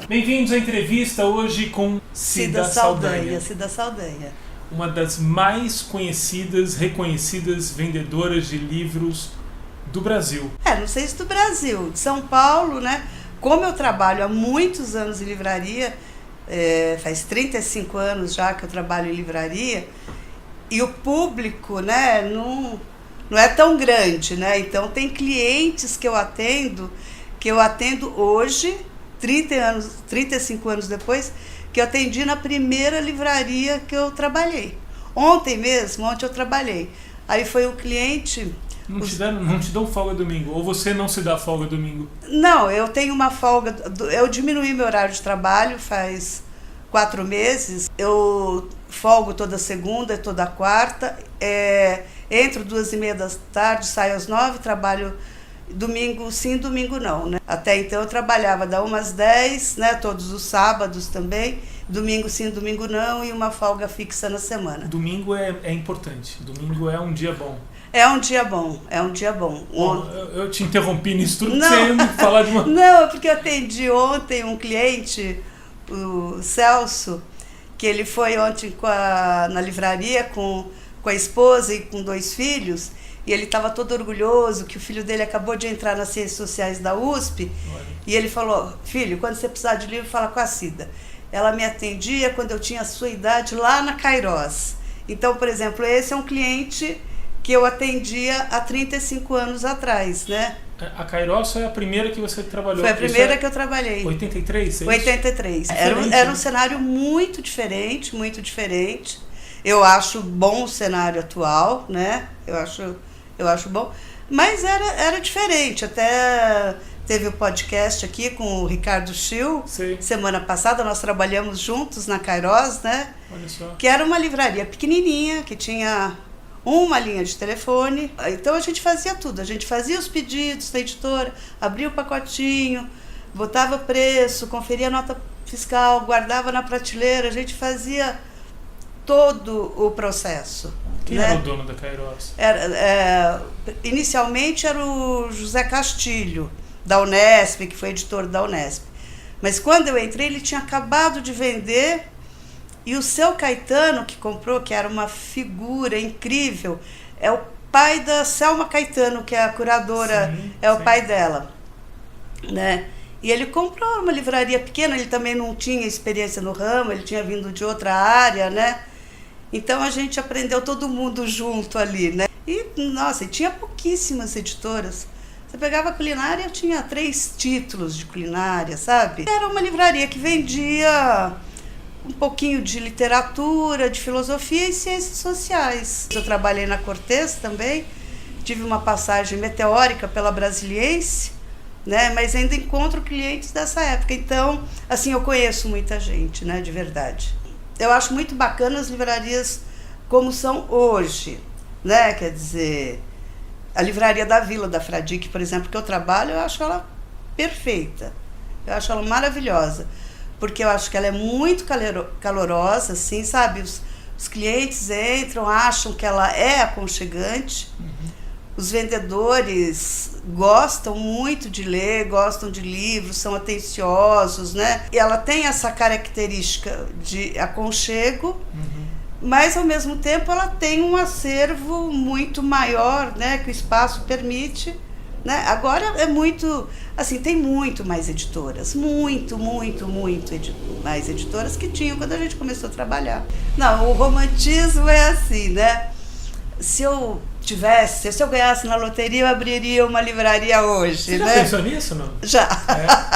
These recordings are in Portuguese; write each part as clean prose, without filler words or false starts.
Bem-vindos à entrevista hoje com Cida Saldanha. Cida Saldanha. Uma das mais conhecidas, reconhecidas vendedoras de livros do Brasil. Não sei se do Brasil, de São Paulo, né? Como eu trabalho há muitos anos em livraria, faz 35 anos já que eu trabalho em livraria, e o público, né, não é tão grande, né? Então tem clientes que eu atendo hoje, 35 anos depois, que eu atendi na primeira livraria que eu trabalhei. Ontem eu trabalhei. Aí foi um cliente... Não te dão folga domingo? Ou você não se dá folga domingo? Não, eu tenho uma folga... Eu diminuí meu horário de trabalho faz 4 meses. Eu folgo toda segunda e toda quarta. Entro 2h30 da tarde, saio às 9h, trabalho domingo sim, domingo não, né? Até então eu trabalhava da 1 às 10, né? Todos os sábados também. Domingo sim, domingo não, e uma folga fixa na semana. Domingo é importante. Domingo é um dia bom. É um dia bom. Bom, eu te interrompi nisso tudo, você ia me falar de uma... Não, porque eu atendi ontem um cliente, o Celso, que ele foi ontem na livraria com a esposa e com 2 filhos, e ele estava todo orgulhoso que o filho dele acabou de entrar nas Ciências Sociais da USP. Olha. E ele falou: filho, quando você precisar de livro, fala com a Cida. Ela me atendia quando eu tinha a sua idade lá na Cairós. Então, por exemplo, esse é um cliente que eu atendia há 35 anos atrás, né? A Cairós foi a primeira que você trabalhou? Foi a primeira que eu trabalhei. 83? 83. Era um cenário muito diferente, muito diferente. Eu acho bom o cenário atual, né? Eu acho bom. Mas era diferente. Até teve o podcast aqui com o Ricardo Schill. Sim. Semana passada nós trabalhamos juntos na Cairós, né? Olha só. Que era uma livraria pequenininha, que tinha uma linha de telefone. Então a gente fazia tudo. A gente fazia os pedidos da editora, abria o pacotinho, botava preço, conferia a nota fiscal, guardava na prateleira. A gente fazia todo o processo. Quem era o dono da Cairós? Inicialmente era o José Castilho, da Unesp, que foi editor da Unesp. Mas quando eu entrei, ele tinha acabado de vender, e o seu Caetano, que comprou, que era uma figura incrível, é o pai da Selma Caetano, que é a curadora, sim. O pai dela, né? E ele comprou uma livraria pequena, ele também não tinha experiência no ramo, ele tinha vindo de outra área, né? Então a gente aprendeu todo mundo junto ali, né? E, nossa, tinha pouquíssimas editoras. Você pegava a culinária, eu tinha 3 títulos de culinária, sabe? Era uma livraria que vendia um pouquinho de literatura, de filosofia e ciências sociais. Eu trabalhei na Cortez também, tive uma passagem meteórica pela Brasiliense, né? Mas ainda encontro clientes dessa época. Então, assim, eu conheço muita gente, né? De verdade. Eu acho muito bacana as livrarias como são hoje, né? Quer dizer, a livraria da Vila da Fradique, por exemplo, que eu trabalho, eu acho ela perfeita. Eu acho ela maravilhosa, porque eu acho que ela é muito calorosa, assim, sabe? Os clientes entram, acham que ela é aconchegante. Os vendedores gostam muito de ler, gostam de livros, são atenciosos, né? E ela tem essa característica de aconchego, mas ao mesmo tempo ela tem um acervo muito maior, né? Que o espaço permite, né? Agora é muito, assim, tem muito mais editoras, muito mais editoras que tinham quando a gente começou a trabalhar. Não, o romantismo é assim, né? Se eu ganhasse na loteria, eu abriria uma livraria hoje. Você já pensou nisso, não? Já.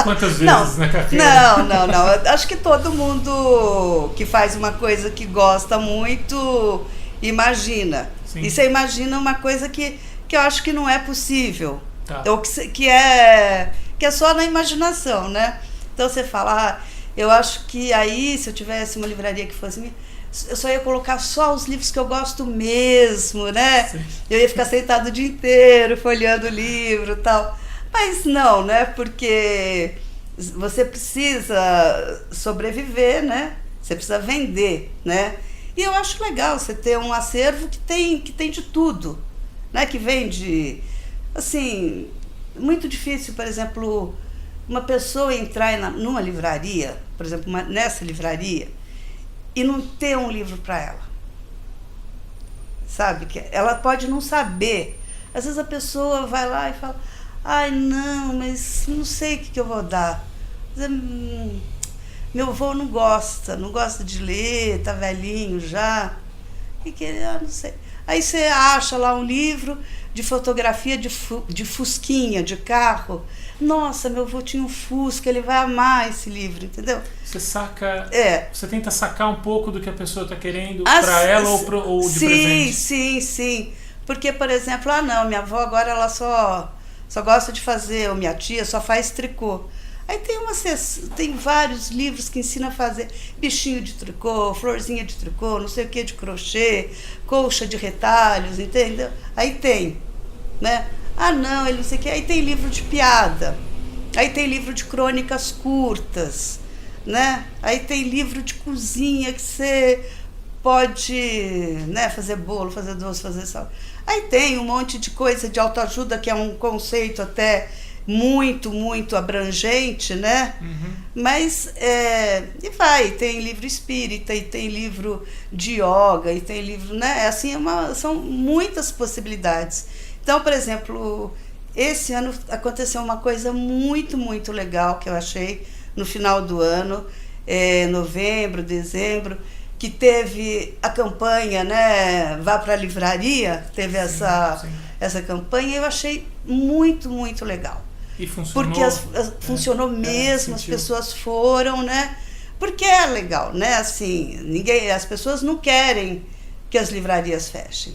Quantas vezes na carreira? Não. Acho que todo mundo que faz uma coisa que gosta muito imagina. Sim. E você imagina uma coisa que eu acho que não é possível. Tá. Ou que é só na imaginação, né? Então você fala, eu acho que aí, se eu tivesse uma livraria que fosse minha, eu só ia colocar só os livros que eu gosto mesmo, né? Sim. Eu ia ficar sentado o dia inteiro folheando o livro e tal. Mas não, né? Porque você precisa sobreviver, né? Você precisa vender, né? E eu acho legal você ter um acervo que tem de tudo, né? Que vem de, assim, muito difícil, por exemplo, uma pessoa entrar numa livraria, por exemplo, nessa livraria, e não ter um livro para ela. Sabe? Que ela pode não saber. Às vezes a pessoa vai lá e fala, ai, não, mas não sei o que eu vou dar. Meu avô não gosta de ler, tá velhinho já. Não sei. Aí você acha lá um livro de fotografia de fusquinha, de carro. Nossa, meu avô tinha um Fusca, ele vai amar esse livro, entendeu? Você saca, você tenta sacar um pouco do que a pessoa está querendo para ela ou de presente. Sim. Porque, por exemplo, não, minha avó agora ela só gosta de fazer, ou minha tia só faz tricô. Aí tem vários livros que ensinam a fazer bichinho de tricô, florzinha de tricô, não sei o que de crochê, colcha de retalhos, entendeu? Aí tem, né? Não, ele não sei o que. Aí tem livro de piada, aí tem livro de crônicas curtas, né? Aí tem livro de cozinha que você pode, né, fazer bolo, fazer doce, fazer sal. Aí tem um monte de coisa de autoajuda, que é um conceito até muito abrangente, né? Mas tem livro espírita, e tem livro de yoga, e tem livro, né? Assim, são muitas possibilidades. Então, por exemplo, esse ano aconteceu uma coisa muito legal que eu achei no final do ano, novembro, dezembro, que teve a campanha, né? Vá para a livraria, teve essa campanha, e eu achei muito legal. E funcionou. Porque funcionou mesmo, as pessoas foram, né? Porque é legal, né? Assim, as pessoas não querem que as livrarias fechem.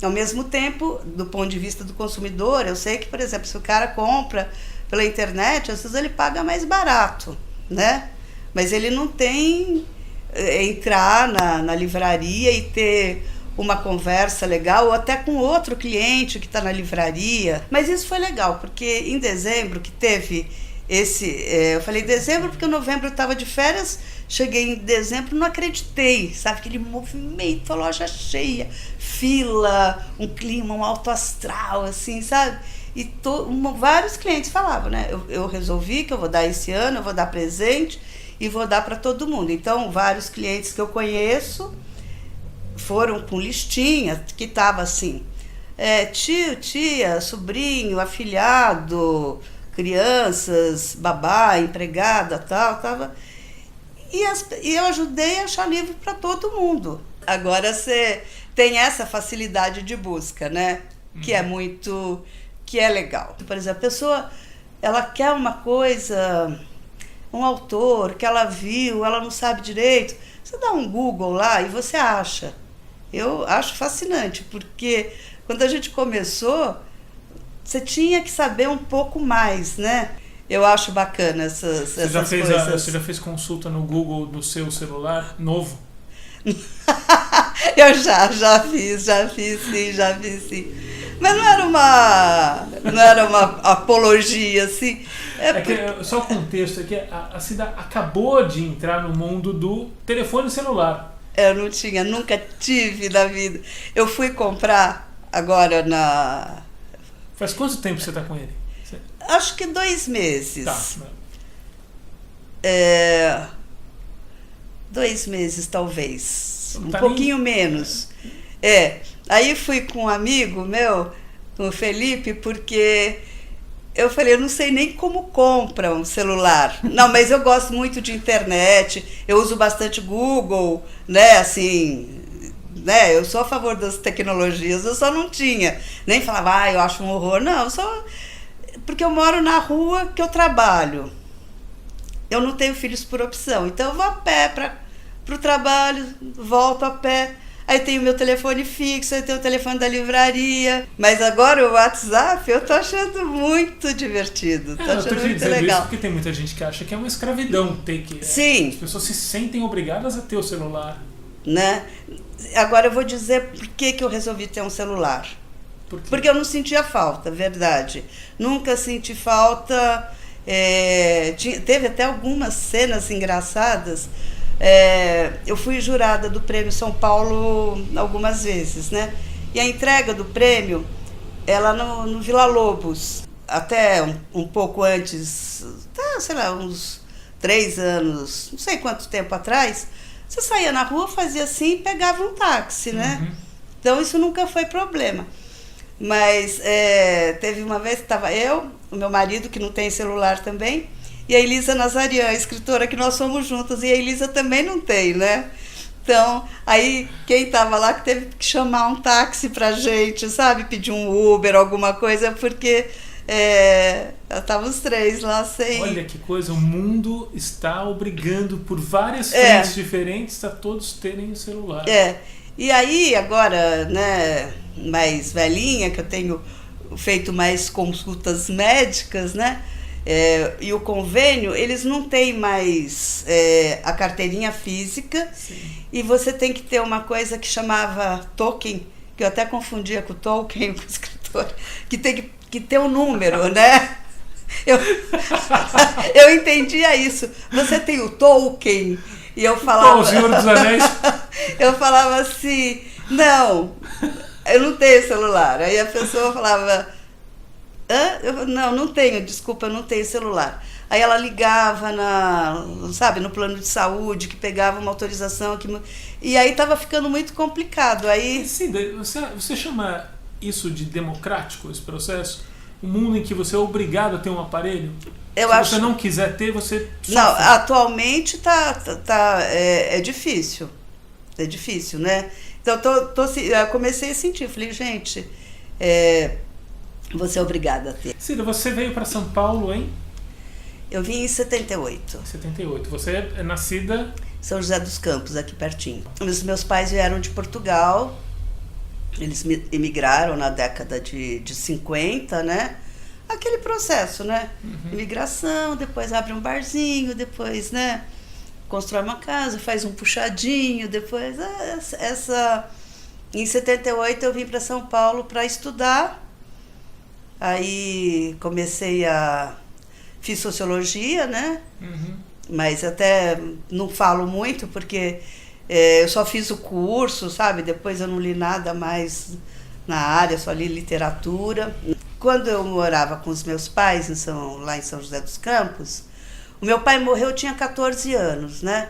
Ao mesmo tempo, do ponto de vista do consumidor, eu sei que, por exemplo, se o cara compra pela internet, às vezes ele paga mais barato, né? Mas ele não tem entrar na livraria e ter uma conversa legal, ou até com outro cliente que está na livraria. Mas isso foi legal, porque em dezembro que teve eu falei dezembro porque em novembro eu estava de férias, cheguei em dezembro, não acreditei, sabe, aquele movimento, a loja cheia, fila, um clima, um alto astral, assim, sabe? E vários clientes falavam, né, eu resolvi que eu vou dar esse ano, eu vou dar presente e vou dar para todo mundo. Então, vários clientes que eu conheço foram com listinha que estava assim, tio, tia, sobrinho, afilhado, crianças, babá, empregada, tal, tava. E eu ajudei a achar livro para todo mundo. Agora você tem essa facilidade de busca, né? Que é legal. Por exemplo, a pessoa, ela quer uma coisa, um autor que ela viu, ela não sabe direito. Você dá um Google lá e você acha. Eu acho fascinante, porque quando a gente começou, você tinha que saber um pouco mais, né? Eu acho bacana essas coisas. Você já fez consulta no Google do seu celular novo? Eu já fiz sim. Mas não era uma apologia, assim. Só o contexto é que a Cida acabou de entrar no mundo do telefone celular. Eu nunca tive na vida. Eu fui comprar agora Faz quanto tempo você está com ele? Acho que 2 meses. Tá. 2 meses, talvez. Um pouquinho menos. Aí fui com um amigo meu, com o Felipe, porque eu falei, eu não sei nem como compra um celular. Não, mas eu gosto muito de internet, eu uso bastante Google, né, assim, né, eu sou a favor das tecnologias, eu só não tinha. Nem falava, eu acho um horror. Não, porque eu moro na rua que eu trabalho. Eu não tenho filhos por opção, então eu vou a pé para o trabalho, volto a pé. Aí tem o meu telefone fixo, aí tem o telefone da livraria. Mas agora o WhatsApp eu tô achando muito divertido. Tô achando muito legal. Isso porque tem muita gente que acha que é uma escravidão ter que... Sim. As pessoas se sentem obrigadas a ter o celular. Né? Agora eu vou dizer por que eu resolvi ter um celular. Por quê? Porque eu não sentia falta, verdade. Nunca senti falta. Teve até algumas cenas engraçadas. Eu fui jurada do Prêmio São Paulo algumas vezes, né? E a entrega do prêmio, ela no Vila Lobos. até um pouco antes, sei lá, uns 3 anos, não sei quanto tempo atrás, você saía na rua, fazia assim e pegava um táxi, né? Então isso nunca foi problema. Mas teve uma vez que estava eu, o meu marido, que não tem celular também, e a Elisa Nazarian, a escritora, que nós somos juntas, e a Elisa também não tem, né? Então, aí quem estava lá que teve que chamar um táxi pra gente, sabe? Pedir um Uber, alguma coisa, porque estavam os 3 lá sem... Olha que coisa, o mundo está obrigando por várias frentes diferentes a todos terem um celular. E aí, agora, né, mais velhinha, que eu tenho feito mais consultas médicas, né? E o convênio, eles não têm mais a carteirinha física. Sim. E você tem que ter uma coisa que chamava token, que eu até confundia com o Tolkien, com o escritor, que tem que ter um número, né? Eu entendia isso. Você tem o Tolkien, e eu falava... O Senhor dos Anéis. Eu falava assim, não, eu não tenho celular. Aí a pessoa falava, não tenho, desculpa, eu não tenho celular. Aí ela ligava no plano de saúde, que pegava uma autorização, e aí estava ficando muito complicado. Aí... Sim, você chama isso de democrático, esse processo? Um mundo em que você é obrigado a ter um aparelho? Se você não quiser ter, você sofre. Não, atualmente é difícil. É difícil, né? Então eu comecei a sentir, falei, gente, você é obrigada a ter. Cida, você veio para São Paulo, hein? Eu vim em 78. 78. Você é nascida... São José dos Campos, aqui pertinho. Os meus pais vieram de Portugal, eles emigraram na década de 50, né? Aquele processo, né? Imigração, depois abre um barzinho, depois, né? Constrói uma casa, faz um puxadinho, depois... Em 78 eu vim para São Paulo para estudar, aí fiz sociologia, né? Mas até não falo muito, porque eu só fiz o curso, sabe? Depois eu não li nada mais na área, só li literatura. Quando eu morava com os meus pais lá em São José dos Campos, o meu pai morreu, eu tinha 14 anos, né?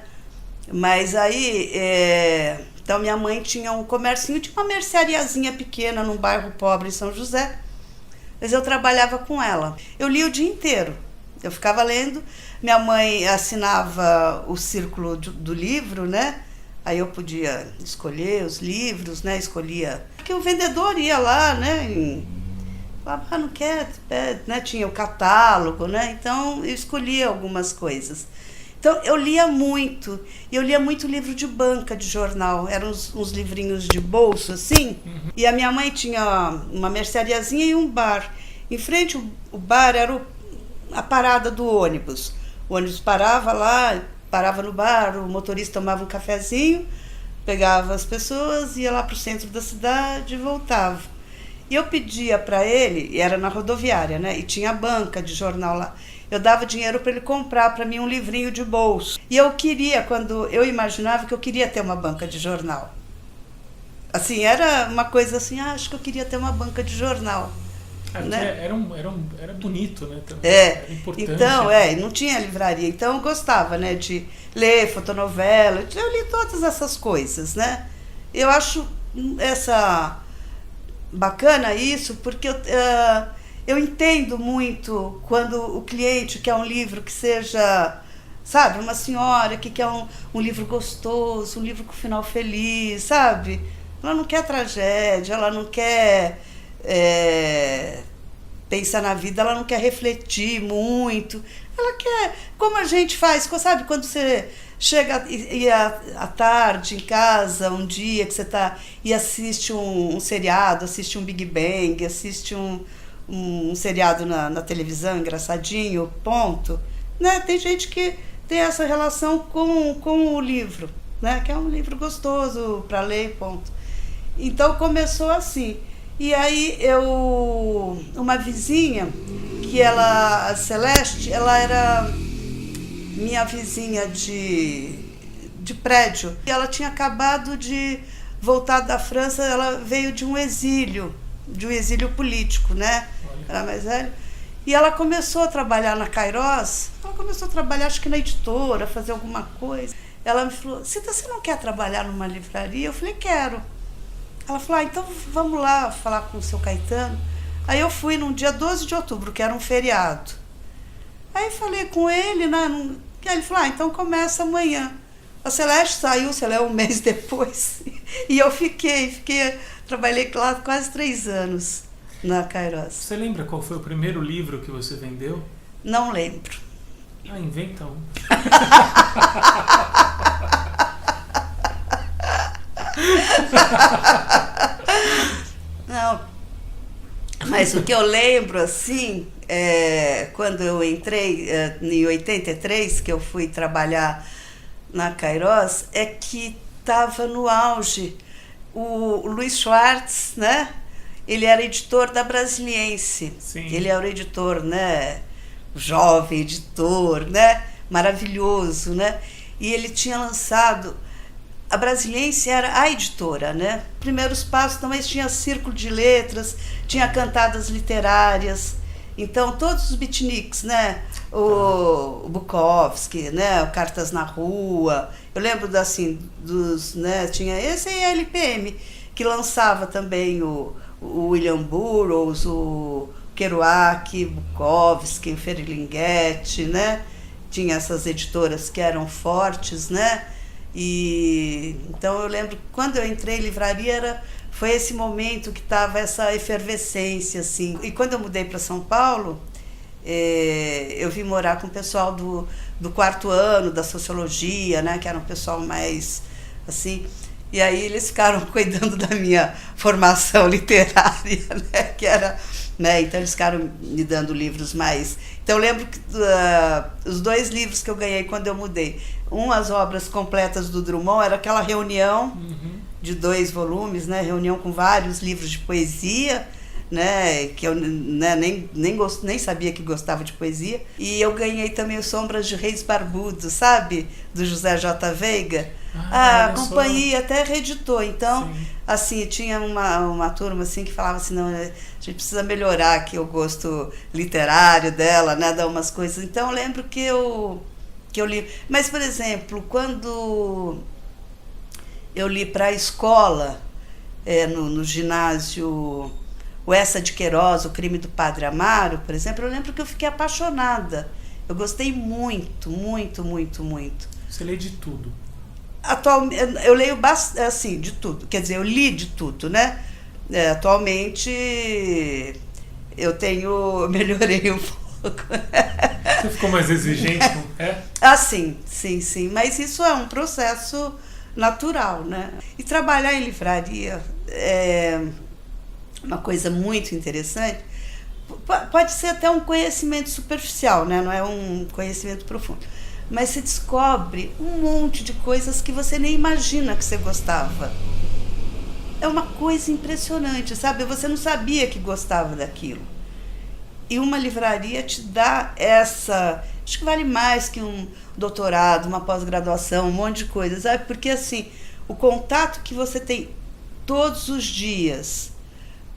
Mas aí, então minha mãe tinha um comércio, tinha uma merceariazinha pequena num bairro pobre em São José, mas eu trabalhava com ela. Eu li o dia inteiro. Eu ficava lendo, minha mãe assinava o círculo do livro, né? Aí eu podia escolher os livros, né? Escolhia. Porque o vendedor ia lá, né? Falava, não quer, né? Tinha o catálogo, né? Então eu escolhia algumas coisas. Então eu lia muito. E eu lia muito livro de banca, de jornal. Eram uns livrinhos de bolso, assim. E a minha mãe tinha uma merceariazinha e um bar. Em frente o bar era a parada do ônibus. O ônibus parava lá, parava no bar, o motorista tomava um cafezinho, pegava as pessoas, ia lá para o centro da cidade e voltava. E eu pedia para ele, e era na rodoviária, né? E tinha banca de jornal lá. Eu dava dinheiro para ele comprar para mim um livrinho de bolso. E eu eu imaginava que eu queria ter uma banca de jornal. Assim, era uma coisa assim, acho que eu queria ter uma banca de jornal. Né? Era bonito, né? Era importante. Então, não tinha livraria. Então eu gostava, né, de ler fotonovela. Eu li todas essas coisas, né? Eu acho bacana isso, porque eu entendo muito quando o cliente quer um livro que seja, sabe, uma senhora que quer um livro gostoso, um livro com final feliz, sabe? Ela não quer tragédia, ela não quer... pensar na vida, ela não quer refletir muito, ela quer, como a gente faz, sabe, quando você chega à tarde em casa, um dia que você e assiste um seriado, assiste um Big Bang, assiste um seriado na televisão, engraçadinho, ponto, né? Tem gente que tem essa relação com o livro, né? Que é um livro gostoso para ler, ponto. Então começou assim. E aí uma vizinha, a Celeste, ela era minha vizinha de prédio. E ela tinha acabado de voltar da França, ela veio de um exílio político, né? Era mais velha. E ela começou a trabalhar na Kairos, ela começou a trabalhar, acho que na editora, fazer alguma coisa. Ela me falou, Cita, você não quer trabalhar numa livraria? Eu falei, quero. Ela falou, então vamos lá falar com o seu Caetano. Aí eu fui num dia 12 de outubro, que era um feriado. Aí falei com ele, né? E aí ele falou, então começa amanhã. A Celeste saiu, sei lá, um mês depois. E eu trabalhei lá quase 3 anos na Kairos. Você lembra qual foi o primeiro livro que você vendeu? Não lembro. Inventa um. Não. Mas o que eu lembro, assim, quando eu entrei em 83, que eu fui trabalhar na Kairos, é que estava no auge o Luiz Schwartz, né? Ele era editor da Brasiliense. Sim. Ele era o editor, né? Jovem editor, né? Maravilhoso, né? E ele tinha lançado... A Brasiliense era a editora, né? Primeiros passos, também tinha Círculo de Letras, tinha Cantadas Literárias. Então, todos os beatniks, né? O Bukowski, né? O Cartas na Rua. Eu lembro, assim, né? Tinha esse e a LPM, que lançava também o William Burroughs, o Kerouac, Bukowski, Ferlinghetti, né? Tinha essas editoras que eram fortes, né? E então eu lembro que quando eu entrei em livraria foi esse momento que estava essa efervescência, assim. E quando eu mudei para São Paulo, eu vim morar com o pessoal do 4º ano da sociologia, né? Que era um pessoal mais assim. E aí eles ficaram cuidando da minha formação literária, né? Que era, né? Então eles ficaram me dando livros mais... Então eu lembro que os 2 livros que eu ganhei quando eu mudei, as obras completas do Drummond, era aquela reunião de 2 volumes, né? Reunião com vários livros de poesia, né? Que eu, né, nem sabia que gostava de poesia. E eu ganhei também o Sombras de Reis Barbudos, sabe? Do José J. Veiga. A companhia até reeditou. Então, sim, assim, tinha uma turma assim que falava assim, não, a gente precisa melhorar aqui o gosto literário dela, né? Dar umas coisas. Então, eu lembro que eu li. Mas, por exemplo, quando eu li para a escola, no ginásio, o Essa de Queiroz, O Crime do Padre Amaro, por exemplo, eu lembro que eu fiquei apaixonada. Eu gostei muito, muito, muito, muito. Você lê de tudo? Atualmente, eu leio assim, de tudo. Quer dizer, eu li de tudo, né? Atualmente, eu melhorei um pouco. Você ficou mais exigente, não é? Ah, sim. Mas isso é um processo natural, né? E trabalhar em livraria é uma coisa muito interessante. Pode ser até um conhecimento superficial, né? Não é um conhecimento profundo. Mas você descobre um monte de coisas que você nem imagina que você gostava. É uma coisa impressionante, sabe? Você não sabia que gostava daquilo. E uma livraria te dá essa... Acho que vale mais que um doutorado, uma pós-graduação, um monte de coisas, sabe? Porque, assim, o contato que você tem todos os dias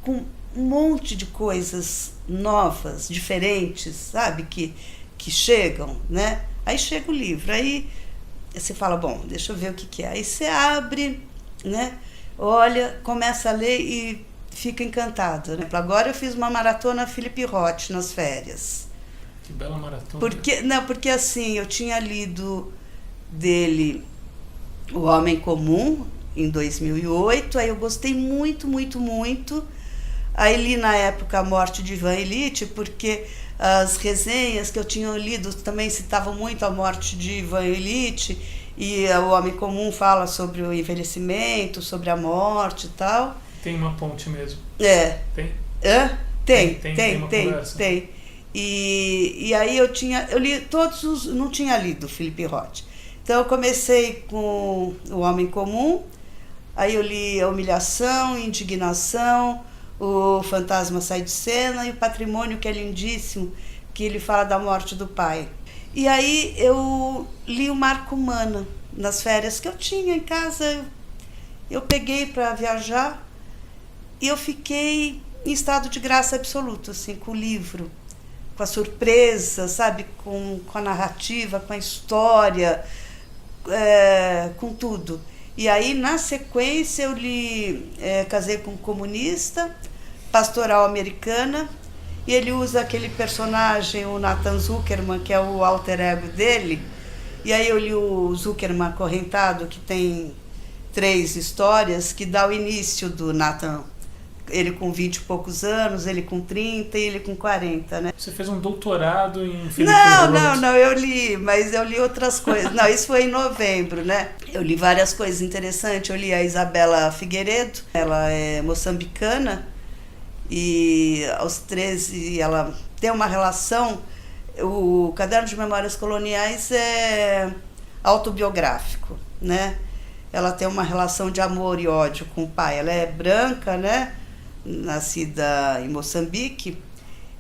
com um monte de coisas novas, diferentes, sabe? Que chegam, né? Aí chega o livro, aí você fala, bom, deixa eu ver o que é. Aí você abre, né? Olha, começa a ler e fica encantado, né? Agora eu fiz uma maratona Philip Roth nas férias. Que bela maratona. Porque assim, eu tinha lido dele O Homem Comum, em 2008, aí eu gostei muito, muito, muito. Aí li na época A Morte de Ivan Ilitch, porque as resenhas que eu tinha lido também citavam muito a morte de Ivan Ilitch, e O Homem Comum fala sobre o envelhecimento, sobre a morte e tal. Tem uma ponte mesmo. Tem? Tem. E aí eu li todos os... Não tinha lido Philip Roth. Então eu comecei com O Homem Comum, aí eu li A Humilhação, Indignação, O Fantasma Sai de Cena e O Patrimônio, que é lindíssimo, que ele fala da morte do pai. E aí eu li o Marco Mana nas férias que eu tinha em casa. Eu peguei para viajar e eu fiquei em estado de graça absoluto, assim, com o livro. a surpresa, sabe? Com a narrativa, com a história, com tudo. E aí, na sequência, eu li Casei com um Comunista, Pastoral Americana, e ele usa aquele personagem, o Nathan Zuckerman, que é o alter ego dele. E aí eu li o Zuckerman Acorrentado, que tem 3 histórias, que dá o início do Nathan. Ele com 20 e poucos anos, ele com 30 e ele com 40, né? Você fez um doutorado em Felipe Não, eu li, mas eu li outras coisas. Não, isso foi em novembro, né? Eu li várias coisas interessantes. Eu li a Isabela Figueiredo, ela é moçambicana, e aos 13 ela tem uma relação. O Caderno de Memórias Coloniais é autobiográfico, né? Ela tem uma relação de amor e ódio com o pai. Ela é branca, né? Nascida em Moçambique,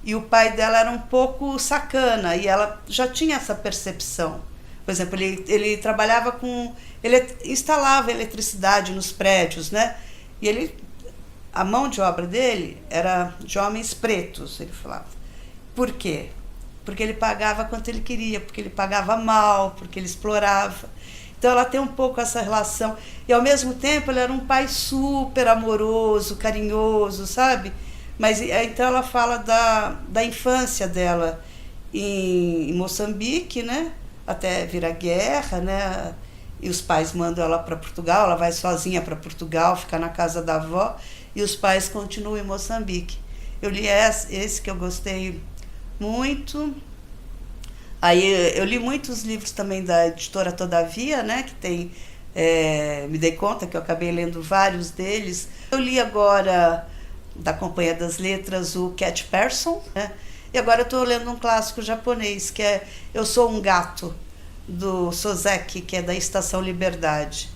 e o pai dela era um pouco sacana, e ela já tinha essa percepção. Por exemplo, ele trabalhava com... Ele instalava eletricidade nos prédios, né? E a mão de obra dele era de homens pretos, ele falava. Por quê? Porque ele pagava quanto ele queria, porque ele pagava mal, porque ele explorava. Então ela tem um pouco essa relação. E ao mesmo tempo ele era um pai super amoroso, carinhoso, sabe? Mas então ela fala da infância dela em Moçambique, né? Até vir a guerra, né? E os pais mandam ela para Portugal, ela vai sozinha para Portugal, ficar na casa da avó, e os pais continuam em Moçambique. Eu li esse que eu gostei muito. Aí eu li muitos livros também da editora Todavia, né, que tem, me dei conta que eu acabei lendo vários deles. Eu li agora, da Companhia das Letras, o Cat Person, né, e agora eu estou lendo um clássico japonês, que é Eu Sou um Gato, do Soseki, que é da Estação Liberdade.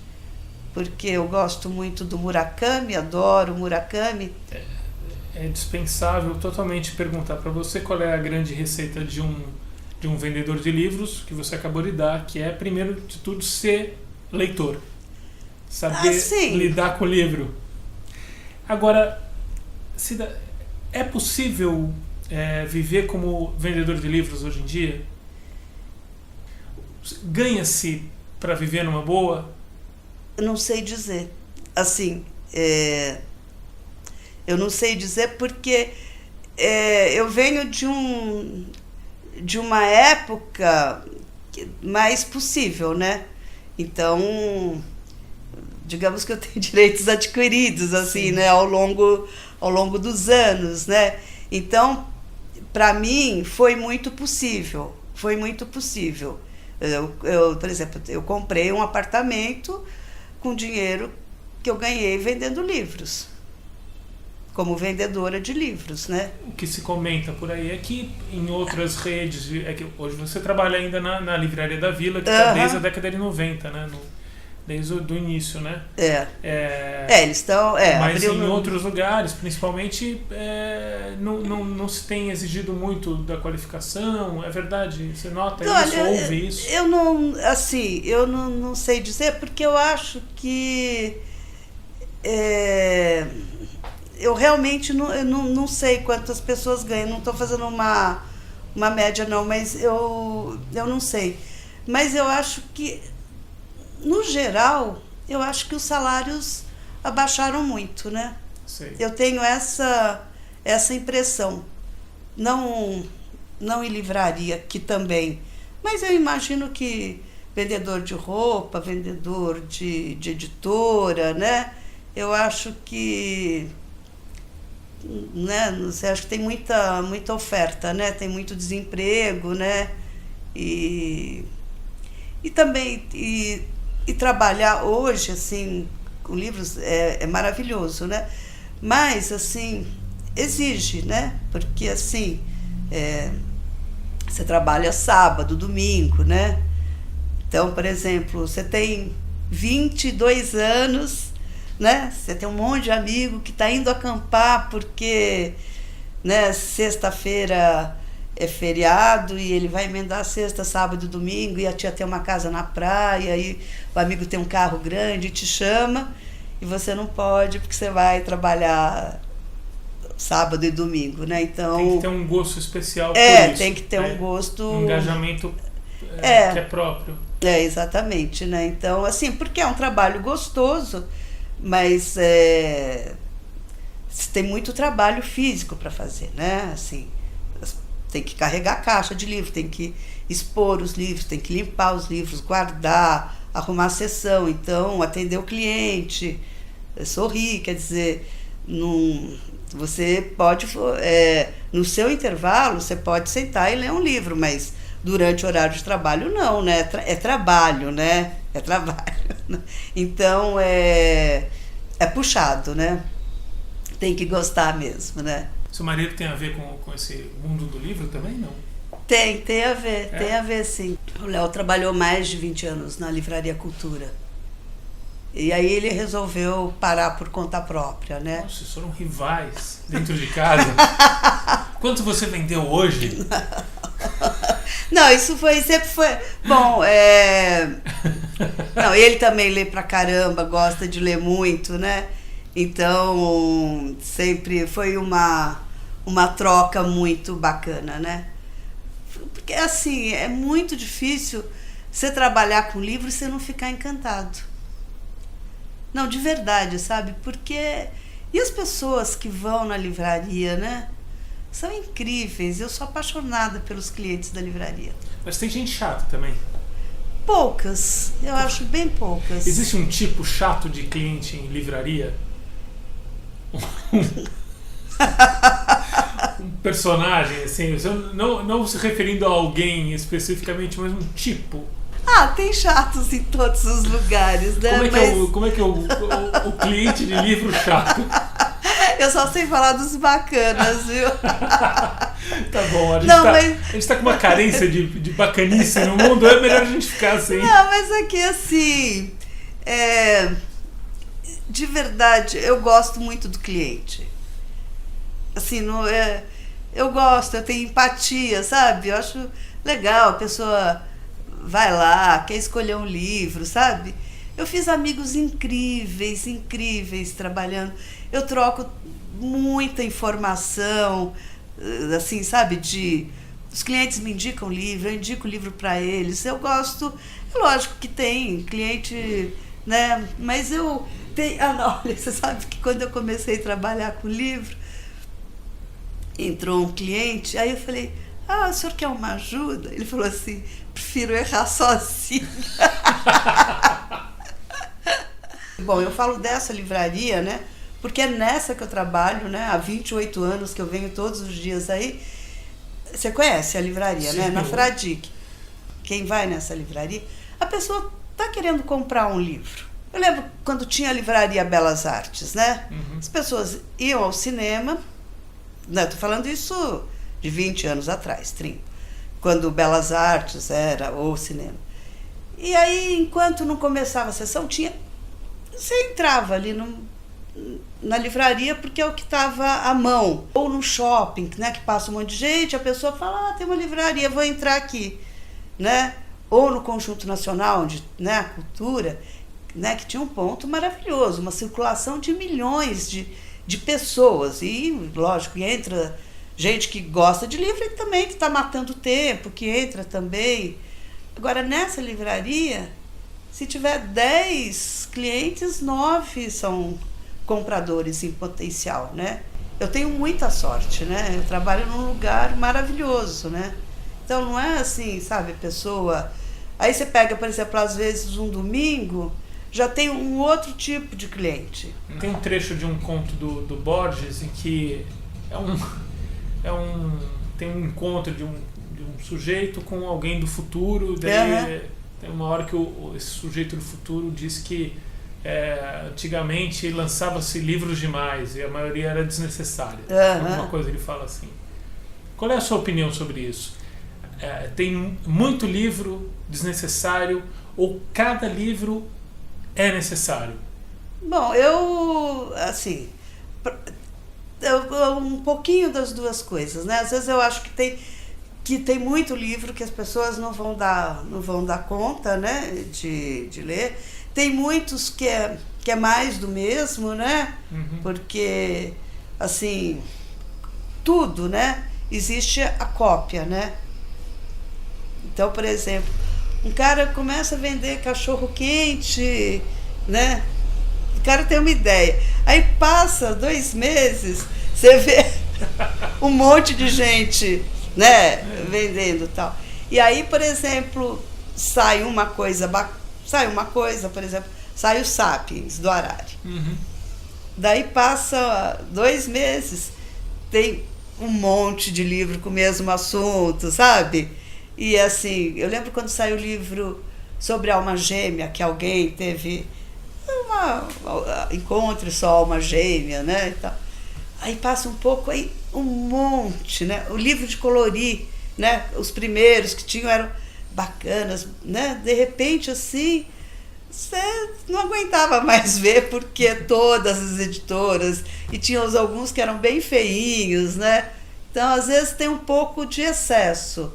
Porque eu gosto muito do Murakami, adoro Murakami. É dispensável totalmente perguntar para você qual é a grande receita de um vendedor de livros, que você acabou de dar, que é, primeiro de tudo, ser leitor. Saber lidar com o livro. Agora, é possível viver como vendedor de livros hoje em dia? Ganha-se para viver numa boa? Eu não sei dizer. Assim, eu não sei dizer porque eu venho de uma época mais possível, né? Então, digamos que eu tenho direitos adquiridos, assim, né? Ao longo dos anos, né? Então, para mim, foi muito possível. Foi muito possível. Por exemplo, eu comprei um apartamento com dinheiro que eu ganhei vendendo livros, como vendedora de livros, né? O que se comenta por aí é que em outras redes, que hoje você trabalha ainda na Livraria da Vila, que está desde a década de 90, né? Desde o início, né? Eles estão... mas em outros lugares, principalmente, não se tem exigido muito da qualificação, é verdade? Você nota isso, ouve isso? Eu não sei dizer, porque eu acho que... eu realmente não sei quantas pessoas ganham, não estou fazendo uma média não, mas eu não sei. Mas eu acho que, no geral, eu acho que os salários abaixaram muito, né? Sei. Eu tenho essa impressão. Não em livraria, que também. Mas eu imagino que vendedor de roupa, vendedor de editora, né? Eu acho que... né, não sei, acho que tem muita oferta, né? Tem muito desemprego, né? E também e trabalhar hoje assim com livros é maravilhoso, né? Mas assim exige, né? Porque assim você trabalha sábado, domingo, né? Então, por exemplo, você tem 22 anos, né? Você tem um monte de amigo que está indo acampar porque, né, sexta-feira é feriado e ele vai emendar sexta, sábado e domingo, e a tia tem uma casa na praia e o amigo tem um carro grande e te chama e você não pode porque você vai trabalhar sábado e domingo, né? Então tem que ter um gosto especial por isso. Tem que ter um gosto... Um engajamento que é próprio. Exatamente, né? Então, assim, porque é um trabalho gostoso, mas tem muito trabalho físico para fazer, né? Assim, tem que carregar a caixa de livro, tem que expor os livros, tem que limpar os livros, guardar, arrumar a sessão, então atender o cliente, sorrir, quer dizer, você pode, no seu intervalo, você pode sentar e ler um livro, mas durante o horário de trabalho não, né? É trabalho, né? É trabalho. Então é puxado, né? Tem que gostar mesmo, né? Seu marido tem a ver com esse mundo do livro também, não? Tem a ver, sim. O Léo trabalhou mais de 20 anos na Livraria Cultura. E aí ele resolveu parar por conta própria, né? Nossa, vocês foram rivais dentro de casa. Quanto você vendeu hoje? Não, isso sempre foi... Bom, Não, ele também lê pra caramba, gosta de ler muito, né? Então, sempre foi uma troca muito bacana, né? Porque, assim, é muito difícil você trabalhar com livro e você não ficar encantado. Não, de verdade, sabe? Porque... E as pessoas que vão na livraria, né? São incríveis. Eu sou apaixonada pelos clientes da livraria. Mas tem gente chata também. Poucas. Eu acho bem poucas. Existe um tipo chato de cliente em livraria? Um personagem, assim, não se referindo a alguém especificamente, mas um tipo. Tem chatos em todos os lugares, né? Como é que é o cliente de livro chato? Eu só sei falar dos bacanas, viu? Tá bom, a gente tá com uma carência de bacanice no mundo, é melhor a gente ficar assim. Não, mas aqui assim, de verdade, eu gosto muito do cliente. Assim, eu gosto, eu tenho empatia, sabe? Eu acho legal, a pessoa vai lá, quer escolher um livro, sabe? Eu fiz amigos incríveis trabalhando. Eu troco muita informação, assim, sabe? Os clientes me indicam livro, eu indico livro para eles. Eu gosto, é lógico que tem cliente, né? Mas olha, você sabe que quando eu comecei a trabalhar com livro, entrou um cliente, aí eu falei, o senhor quer uma ajuda? Ele falou assim, prefiro errar sozinho. Bom, eu falo dessa livraria, né? Porque é nessa que eu trabalho, né? Há 28 anos que eu venho todos os dias aí. Você conhece a livraria, sim, né? Na Fradique. Quem vai nessa livraria, a pessoa tá querendo comprar um livro. Eu lembro quando tinha a livraria Belas Artes, né? Uhum. As pessoas iam ao cinema, né? Tô falando isso de 20 anos atrás, 30. Quando Belas Artes era o cinema. E aí, enquanto não começava a sessão, você entrava ali na livraria porque é o que estava à mão. Ou no shopping, né, que passa um monte de gente, a pessoa fala, tem uma livraria, vou entrar aqui. Né? Ou no Conjunto Nacional, onde, né, a cultura, né, que tinha um ponto maravilhoso, uma circulação de milhões de pessoas. E, lógico, entra gente que gosta de livro e também que está matando tempo, que entra também. Agora, nessa livraria, se tiver 10 clientes, 9 são compradores em potencial, né? Eu tenho muita sorte, né? Eu trabalho num lugar maravilhoso, né? Então, não é assim, sabe, pessoa... Aí você pega, por exemplo, às vezes um domingo, já tem um outro tipo de cliente. Tem um trecho de um conto do Borges em que tem um encontro de um sujeito com alguém do futuro, daí tem uma hora que esse sujeito do futuro diz que antigamente lançava-se livros demais e a maioria era desnecessária. Alguma coisa ele fala assim. Qual é a sua opinião sobre isso? Tem muito livro desnecessário ou cada livro é necessário? Bom, assim, um pouquinho das duas coisas, né? Às vezes eu acho que tem muito livro que as pessoas não vão dar conta, né, de ler. Tem muitos que é mais do mesmo, né? Uhum. Porque, assim, tudo, né, existe a cópia, né? Então, por exemplo, um cara começa a vender cachorro quente, né? O cara tem uma ideia. Aí passa 2 meses, você vê um monte de gente, né, vendendo e tal. E aí, por exemplo, sai uma coisa, por exemplo, sai o Sapiens, do Harari. Uhum. Daí passa 2 meses, tem um monte de livro com o mesmo assunto, sabe? E assim, eu lembro quando saiu o livro sobre a alma gêmea, que alguém teve encontre sua alma gêmea, né? E tal. Aí passa um pouco, aí um monte, né? O livro de colorir, né? Os primeiros que tinham eram bacanas, né? De repente, assim, você não aguentava mais ver, porque todas as editoras, e tinha alguns que eram bem feinhos, né? Então, às vezes, tem um pouco de excesso.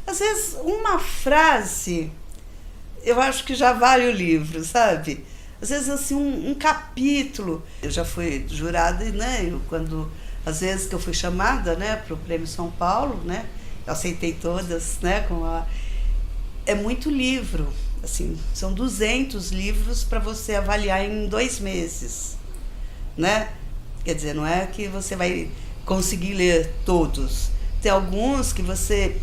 Às vezes, uma frase, eu acho que já vale o livro, sabe? Às vezes, assim, um capítulo. Eu já fui jurada, né? Às vezes que eu fui chamada, né, para o Prêmio São Paulo, né? Eu aceitei todas, né? É muito livro. Assim, são 200 livros para você avaliar em 2 meses, né? Quer dizer, não é que você vai conseguir ler todos. Tem alguns que você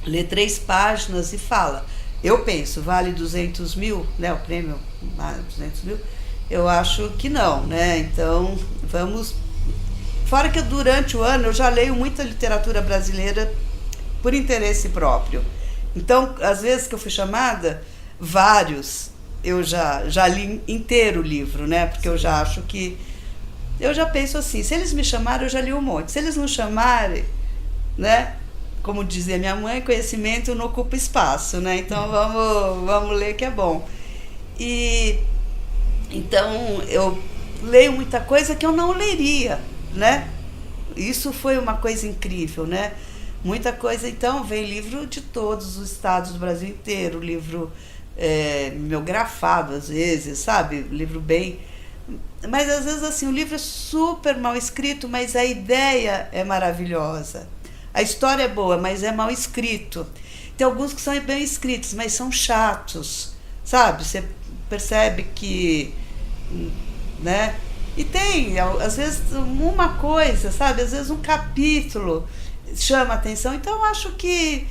lê 3 páginas e fala, eu penso, vale 200 mil, né? O prêmio vale 200 mil? Eu acho que não, né? Então, vamos... Fora que durante o ano eu já leio muita literatura brasileira por interesse próprio. Então, às vezes que eu fui chamada, vários, eu já li inteiro o livro, né? Porque eu já acho que... Eu já penso assim, se eles me chamarem, eu já li um monte. Se eles não chamarem, né? Como dizia minha mãe, conhecimento não ocupa espaço, né? Então, vamos ler que é bom. E, então, eu leio muita coisa que eu não leria, né? Isso foi uma coisa incrível, né? Muita coisa, então, vem livro de todos os estados do Brasil inteiro, livro mimeografado, às vezes, sabe? Livro bem... Mas, às vezes, assim, o livro é super mal escrito, mas a ideia é maravilhosa. A história é boa, mas é mal escrito. Tem alguns que são bem escritos, mas são chatos, sabe? Você percebe que... né? E tem, às vezes, uma coisa, sabe? Às vezes um capítulo chama a atenção. Então, eu acho que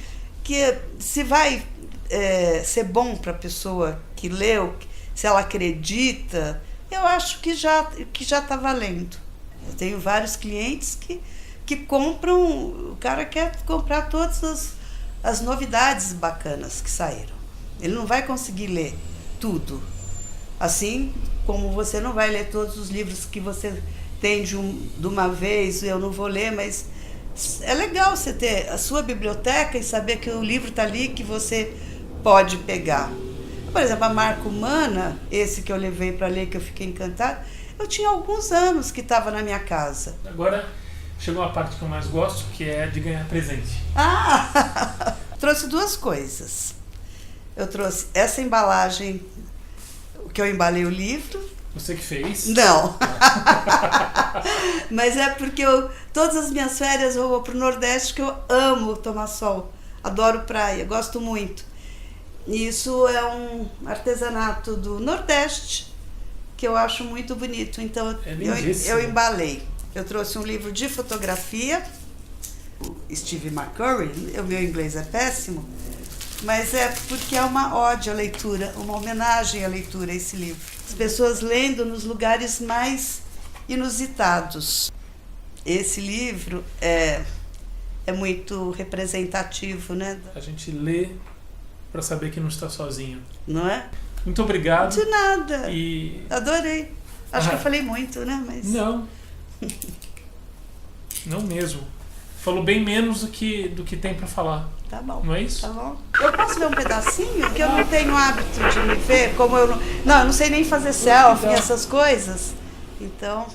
se vai ser bom para a pessoa que leu, se ela acredita, eu acho que já está valendo. Eu tenho vários clientes que compram, o cara quer comprar todas as novidades bacanas que saíram. Ele não vai conseguir ler tudo. Assim como você não vai ler todos os livros que você tem de uma vez, eu não vou ler, mas é legal você ter a sua biblioteca e saber que o livro está ali, que você pode pegar. Por exemplo, a Marca Humana, esse que eu levei para ler, que eu fiquei encantada, eu tinha alguns anos que estava na minha casa. Agora chegou a parte que eu mais gosto, que é de ganhar presente. Trouxe 2 coisas. Eu trouxe essa embalagem, que eu embalei o livro. Você que fez? Não. Mas é porque todas as minhas férias eu vou para o Nordeste, que eu amo tomar sol. Adoro praia, gosto muito. E isso é um artesanato do Nordeste, que eu acho muito bonito. Então eu embalei. Eu trouxe um livro de fotografia, o Steve McCurry, o meu inglês é péssimo, mas é porque é uma ode à leitura, uma homenagem à leitura, esse livro. As pessoas lendo nos lugares mais inusitados. Esse livro é muito representativo, né? A gente lê para saber que não está sozinho. Não é? Muito obrigado. De nada. Adorei. Acho que eu falei muito, né? Mas... Não. Não mesmo. Falou bem menos do que tem para falar. Tá bom. Não é isso? Tá bom. Eu posso ver um pedacinho? Porque eu não tenho hábito de me ver, como eu não sei nem fazer selfie, essas coisas. Então...